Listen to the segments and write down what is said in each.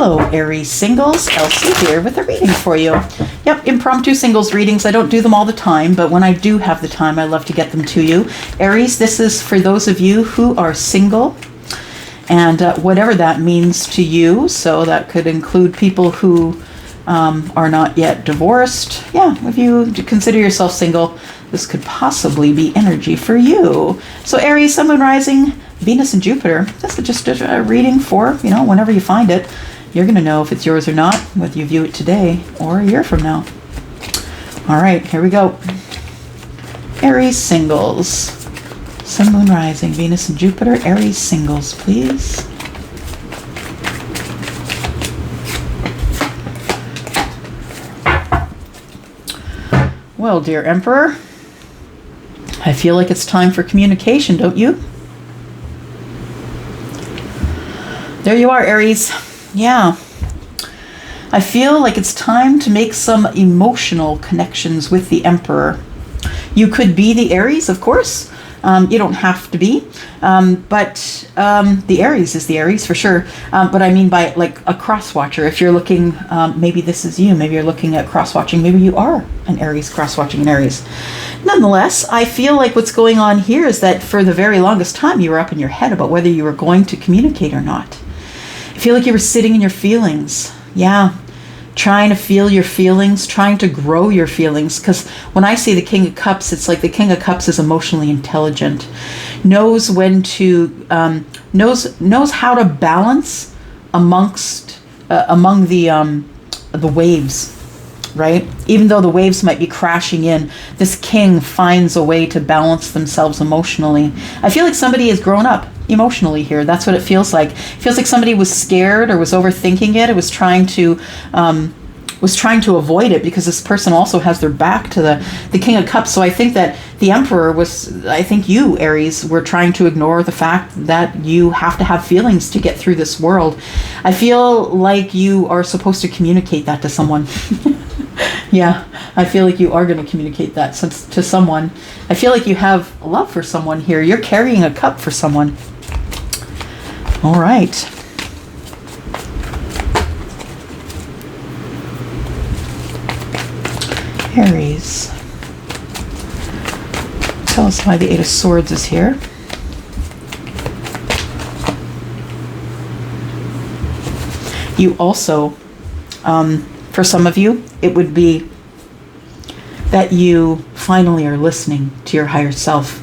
Hello, Aries singles. Elsie here with a reading for you. Yep, impromptu singles readings. I don't do them all the time, but when I do have the time, I love to get them to you. Aries, this is for those of you who are single, and whatever that means to you. So that could include people who are not yet divorced. Yeah, if you consider yourself single, this could possibly be energy for you. So Aries, Sun, Moon, Rising, Venus, and Jupiter. This is just a reading for, whenever you find it. You're going to know if it's yours or not, whether you view it today or a year from now. All right, here we go. Aries singles. Sun, Moon, Rising, Venus, and Jupiter. Aries singles, please. Well, dear Emperor, I feel like it's time for communication, don't you? There you are, Aries. Yeah. I feel like it's time to make some emotional connections with the Emperor. You could be the Aries, of course. You don't have to be. But the Aries is the Aries for sure. But I mean by like a cross-watcher. If you're looking, maybe this is you. Maybe you're looking at cross-watching. Maybe you are an Aries cross-watching an Aries. Nonetheless, I feel like what's going on here is that for the very longest time, you were up in your head about whether you were going to communicate or not. I feel like you were sitting in your feelings. Yeah. Trying to feel your feelings, trying to grow your feelings. Because when I see the King of Cups, it's like the King of Cups is emotionally intelligent, knows when to, knows how to balance among the waves, right? Even though the waves might be crashing in, this king finds a way to balance themselves emotionally. I feel like somebody has grown up emotionally here. That's what it feels like. It feels like somebody was scared or was overthinking it. It was trying to avoid it because this person also has their back to the King of Cups. So I think that the Emperor I think you, Aries, were trying to ignore the fact that you have to have feelings to get through this world. I feel like you are supposed to communicate that to someone. Yeah, I feel like you are going to communicate that to someone. I feel like you have love for someone here. You're carrying a cup for someone. All right. Aries. Tell us why the Eight of Swords is here. You also, for some of you, it would be that you finally are listening to your higher self.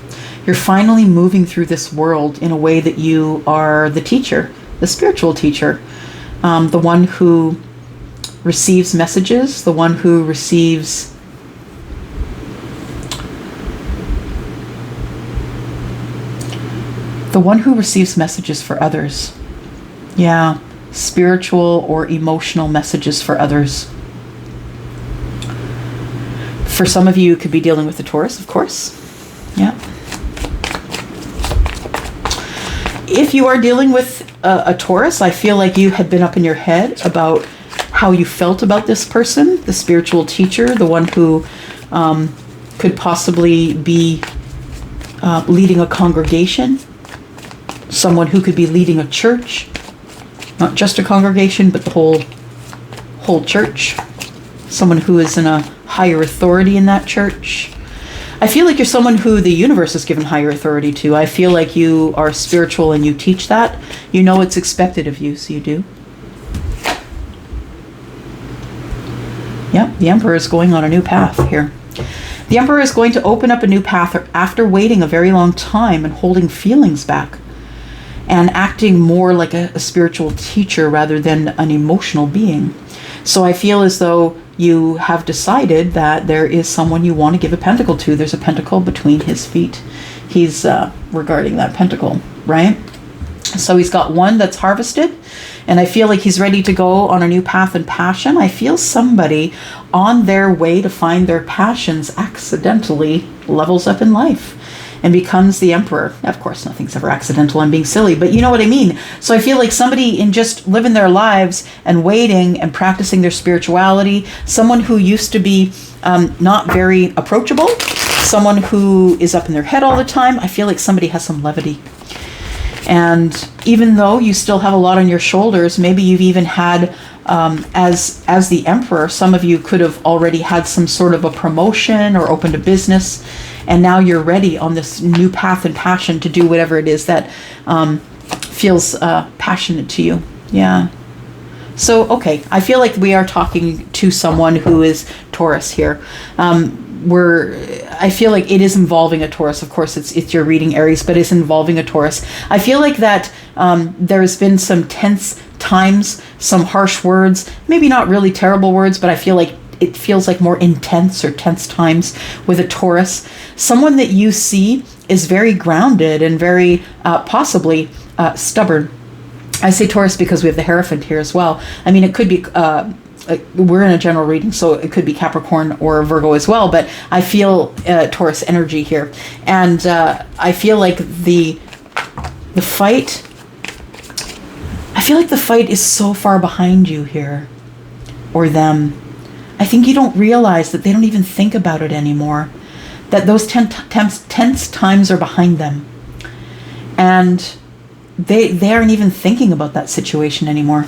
You're finally moving through this world in a way that you are the teacher, the spiritual teacher, the one who receives messages, the one who receives messages for others. Yeah, spiritual or emotional messages for others. For some of you, it could be dealing with the Taurus, of course. Yeah. If you are dealing with a Taurus, I feel like you had been up in your head about how you felt about this person, the spiritual teacher, the one who could possibly be leading a congregation, someone who could be leading a church, not just a congregation, but the whole church, someone who is in a higher authority in that church. I feel like you're someone who the universe has given higher authority to. I feel like you are spiritual and you teach that. You know it's expected of you, so you do. Yep, the Emperor is going on a new path here. The Emperor is going to open up a new path after waiting a very long time and holding feelings back and acting more like a spiritual teacher rather than an emotional being. So I feel as though you have decided that there is someone you want to give a pentacle to. There's a pentacle between his feet. He's regarding that pentacle, right? So he's got one that's harvested, and I feel like he's ready to go on a new path and passion. I feel somebody on their way to find their passions accidentally levels up in life and becomes the Emperor. Of course, nothing's ever accidental. I'm being silly, but you know what I mean. So I feel like somebody in just living their lives and waiting and practicing their spirituality, someone who used to be not very approachable, someone who is up in their head all the time. I feel like somebody has some levity. And even though you still have a lot on your shoulders, maybe you've even had, as the Emperor, some of you could have already had some sort of a promotion or opened a business, and now you're ready on this new path and passion to do whatever it is that feels passionate to you. Yeah. So, okay, I feel like we are talking to someone who is Taurus here. I feel like it is involving a Taurus. Of course, it's your reading, Aries, but it's involving a Taurus. I feel like that there's been some tense times, some harsh words, maybe not really terrible words, but I feel like it feels like more intense or tense times with a Taurus. Someone that you see is very grounded and very possibly stubborn. I say Taurus because we have the Hierophant here as well. I mean, it could be, we're in a general reading, so it could be Capricorn or Virgo as well, but I feel Taurus energy here. And I feel like the fight, I feel like the fight is so far behind you here, or them. I think you don't realize that they don't even think about it anymore, that those tense times are behind them. And they aren't even thinking about that situation anymore.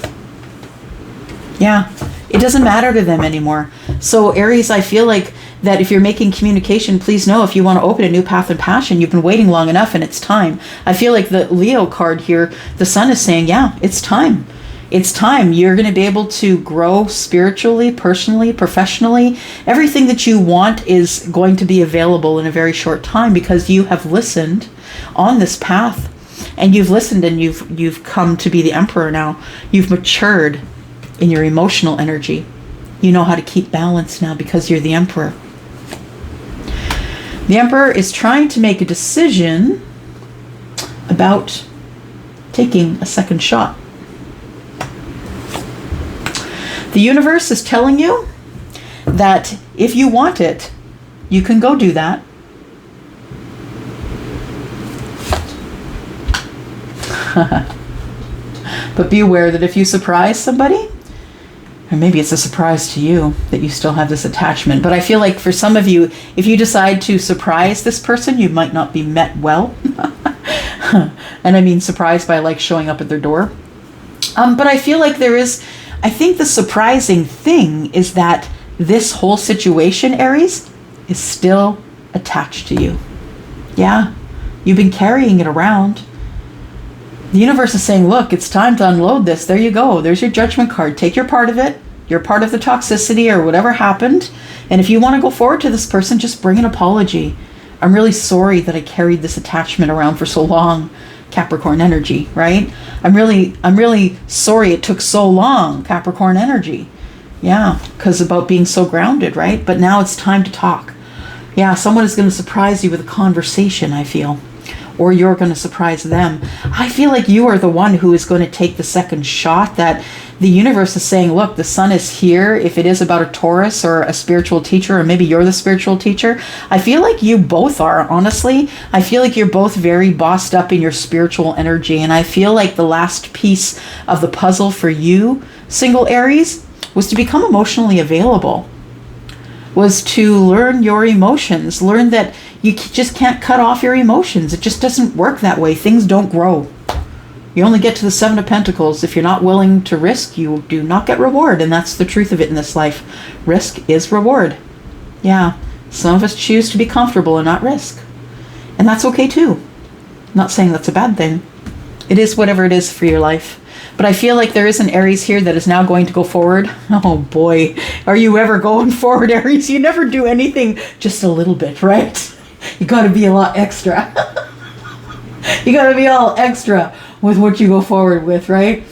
Yeah, it doesn't matter to them anymore. So Aries, I feel like that if you're making communication, please know if you want to open a new path and passion, you've been waiting long enough and it's time. I feel like the Leo card here, the sun is saying, yeah, it's time. It's time. You're going to be able to grow spiritually, personally, professionally. Everything that you want is going to be available in a very short time because you have listened on this path. And you've listened and you've come to be the Emperor now. You've matured in your emotional energy. You know how to keep balance now because you're the Emperor. The Emperor is trying to make a decision about taking a second shot. The universe is telling you that if you want it, you can go do that. But be aware that if you surprise somebody, or maybe it's a surprise to you that you still have this attachment, but I feel like for some of you, if you decide to surprise this person, you might not be met well. And I mean surprised by like showing up at their door. But I feel like I think the surprising thing is that this whole situation, Aries, is still attached to you. Yeah, you've been carrying it around. The universe is saying, look, it's time to unload this. There you go. There's your judgment card. Take your part of it. You're part of the toxicity or whatever happened. And if you want to go forward to this person, just bring an apology. I'm really sorry that I carried this attachment around for so long. Capricorn energy, right? I'm really sorry it took so long, Capricorn energy. Yeah, because about being so grounded, right? But now it's time to talk. Yeah, someone is going to surprise you with a conversation, I feel. Or you're going to surprise them. I feel like you are the one who is going to take the second shot, that the universe is saying, look, the sun is here. If it is about a Taurus or a spiritual teacher, or maybe you're the spiritual teacher, I feel like you both are, honestly. I feel like you're both very bossed up in your spiritual energy. And I feel like the last piece of the puzzle for you, single Aries, was to become emotionally available. Was to learn your emotions, learn that you just can't cut off your emotions. It just doesn't work that way. Things don't grow. You only get to the Seven of Pentacles. If you're not willing to risk, you do not get reward. And that's the truth of it in this life. Risk is reward. Yeah, some of us choose to be comfortable and not risk. And that's okay too. I'm not saying that's a bad thing. It is whatever it is for your life. But I feel like there is an Aries here that is now going to go forward. Oh boy, are you ever going forward, Aries? You never do anything just a little bit, right? You got to be a lot extra. You got to be all extra with what you go forward with, right?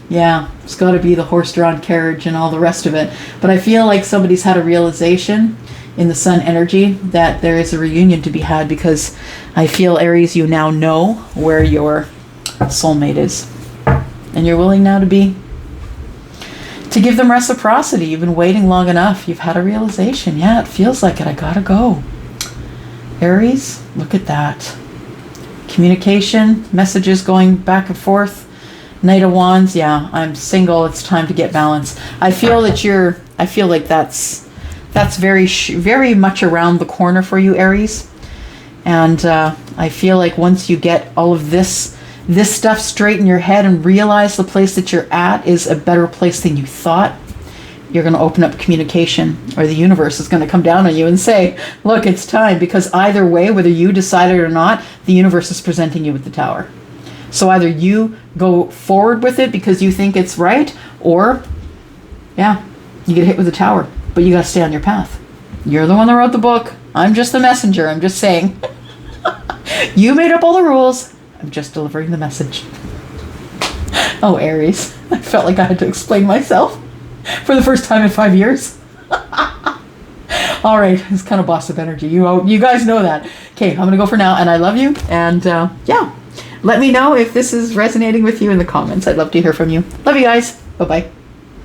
Yeah, it's got to be the horse-drawn carriage and all the rest of it. But I feel like somebody's had a realization in the sun energy that there is a reunion to be had, because I feel, Aries, you now know where your soulmate is. And you're willing now to give them reciprocity. You've been waiting long enough. You've had a realization. Yeah, it feels like it. I gotta go. Aries, look at that. Communication, messages going back and forth. Knight of Wands, yeah, I'm single. It's time to get balance. I feel like that's very much around the corner for you, Aries. And I feel like once you get all of this this stuff straight in your head and realize the place that you're at is a better place than you thought, you're going to open up communication, or the universe is going to come down on you and say, look, it's time. Because either way, whether you decide it or not, the universe is presenting you with the Tower. So either you go forward with it because you think it's right, or, yeah, you get hit with the Tower. But you got to stay on your path. You're the one that wrote the book. I'm just the messenger. I'm just saying. You made up all the rules. I'm just delivering the message. Oh, Aries. I felt like I had to explain myself for the first time in 5 years. All right. It's kind of boss up energy. You guys know that. Okay, I'm going to go for now. And I love you. And yeah, let me know if this is resonating with you in the comments. I'd love to hear from you. Love you guys. Bye-bye.